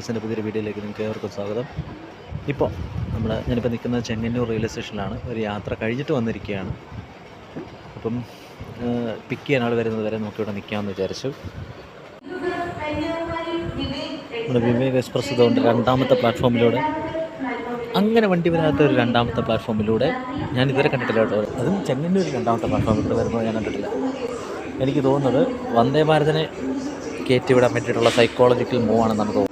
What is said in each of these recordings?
ട്രാവൽസിൻ്റെ പുതിയൊരു വീഡിയോയിലേക്ക് നിങ്ങൾക്ക് ഏവർക്കും സ്വാഗതം. ഞാനിപ്പോൾ നിൽക്കുന്നത് ചെങ്ങന്നൂർ റെയിൽവേ സ്റ്റേഷനിലാണ്. ഒരു യാത്ര കഴിഞ്ഞിട്ട് വന്നിരിക്കുകയാണ്. അപ്പം പിക്ക് ചെയ്യാൻ ആൾ വരുന്നത് വരെ നമുക്കിവിടെ നിൽക്കാമെന്ന് വിചാരിച്ചു. നമ്മുടെ വിവേക് എക്സ്പ്രസ് ഇതുകൊണ്ട് രണ്ടാമത്തെ പ്ലാറ്റ്ഫോമിലൂടെ, അങ്ങനെ വണ്ടി വരാത്ത ഒരു രണ്ടാമത്തെ പ്ലാറ്റ്ഫോമിലൂടെ ഞാൻ ഇതുവരെ കണ്ടിട്ടില്ല കേട്ടോ. അതും ചെങ്ങന്നൂർ രണ്ടാമത്തെ പ്ലാറ്റ്ഫോമിലൂടെ വരുമ്പോൾ ഞാൻ കണ്ടിട്ടില്ല. എനിക്ക് തോന്നുന്നത് വന്ദേ ഭാരതിനെ കയറ്റിവിടാൻ വേണ്ടിയിട്ടുള്ള സൈക്കോളജിക്കൽ മൂവ് ആണെന്നാണ് തോന്നുന്നത്.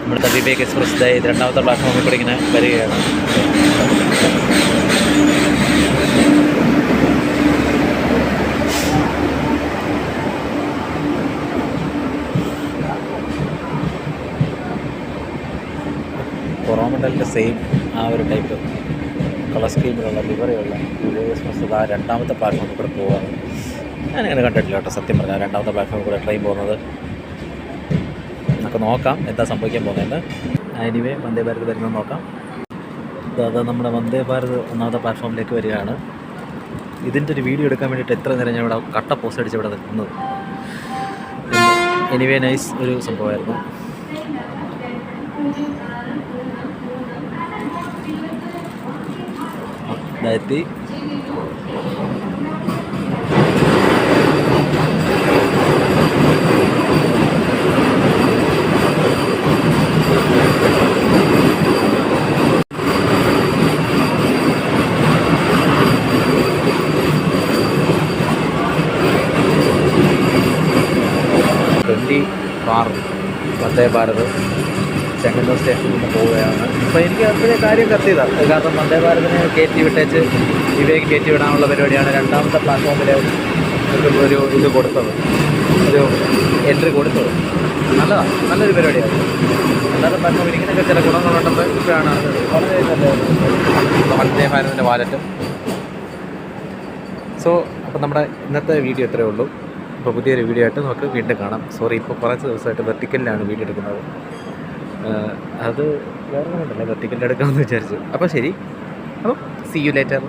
ഇവിടുത്തെ വിവേക് എക്സ്പ്രസ് ഇത് രണ്ടാമത്തെ പ്ലാറ്റ്ഫോമിൽ കൂടെ ഇങ്ങനെ വരികയാണ്. കൊറോമണ്ടലിൻ്റെ സെയിം ആ ഒരു ടൈപ്പ് കളർ സ്കീമിലുള്ള ലിവറിയുള്ള വിവേക് എക്സ്പ്രസ് ആ രണ്ടാമത്തെ പ്ലാറ്റ്ഫോമിൽ കൂടെ പോവുകയാണ്. ഞാനങ്ങനെ കണ്ടിട്ടില്ല കേട്ടോ, സത്യം പറഞ്ഞാൽ രണ്ടാമത്തെ പ്ലാറ്റ്ഫോമിൽ കൂടെ ട്രെയിൻ പോകുന്നത്. നമുക്ക് നോക്കാം എന്താ സംഭവിക്കാൻ പോകുന്നത്. എനിവേ വന്ദേ ഭാരത് വരുന്നത് നോക്കാം. അത് നമ്മുടെ വന്ദേ ഭാരത് ഒന്നാമത്തെ പ്ലാറ്റ്ഫോമിലേക്ക് വരികയാണ്. ഇതിൻ്റെ ഒരു വീഡിയോ എടുക്കാൻ വേണ്ടിയിട്ട് എത്ര നേരം ഞാൻ ഇവിടെ കട്ട പോസ്റ്റ് അടിച്ച് ഇവിടെ നിൽക്കുന്നത്. എനിവേ നൈസ് ഒരു സംഭവമായിരുന്നു. ഇതായെത്തി. വന്ദേ ഭാരത് ചെങ്ങന്നൂർ സ്റ്റേഷനിൽ നിന്ന് പോവുകയാണ്. അപ്പോൾ എനിക്ക് അപ്പോഴേ കാര്യം കത്തിയതാണ്. കാരണം വന്ദേ ഭാരതിനെ കയറ്റി വിട്ടേച്ച് വിവേക് കയറ്റി വിടാനുള്ള പരിപാടിയാണ് രണ്ടാമത്തെ പ്ലാറ്റ്ഫോമിൽ ഒരു ഇത് കൊടുത്തത്, ഒരു എൻട്രി കൊടുത്തത്. നല്ലതാണ്, നല്ലൊരു പരിപാടിയാണ്. രണ്ടാമത്തെ പ്ലാറ്റ്ഫോമിൽ ഇങ്ങനെയൊക്കെ ചില ഗുണങ്ങളുണ്ടെന്ന് ഇപ്പോഴാണ് വളരെ നല്ല വന്ദേ ഭാരതിൻ്റെ വാലറ്റ്. അപ്പോൾ നമ്മുടെ ഇന്നത്തെ വീഡിയോ ഇത്രയേ ഉള്ളൂ. അപ്പോൾ പുതിയൊരു വീഡിയോ ആയിട്ട് നമുക്ക് വീണ്ടും കാണാം. സോറി, ഇപ്പോൾ കുറച്ച് ദിവസമായിട്ട് വെർട്ടിക്കലിലാണ് വീഡിയോ എടുക്കുന്നത്. അത് വേറെ ഒന്നുമില്ല, വെർട്ടിക്കലിൽ എടുക്കാമെന്ന് വിചാരിച്ചു. അപ്പോൾ ശരി, അപ്പോൾ സീ യു ലേറ്റർ.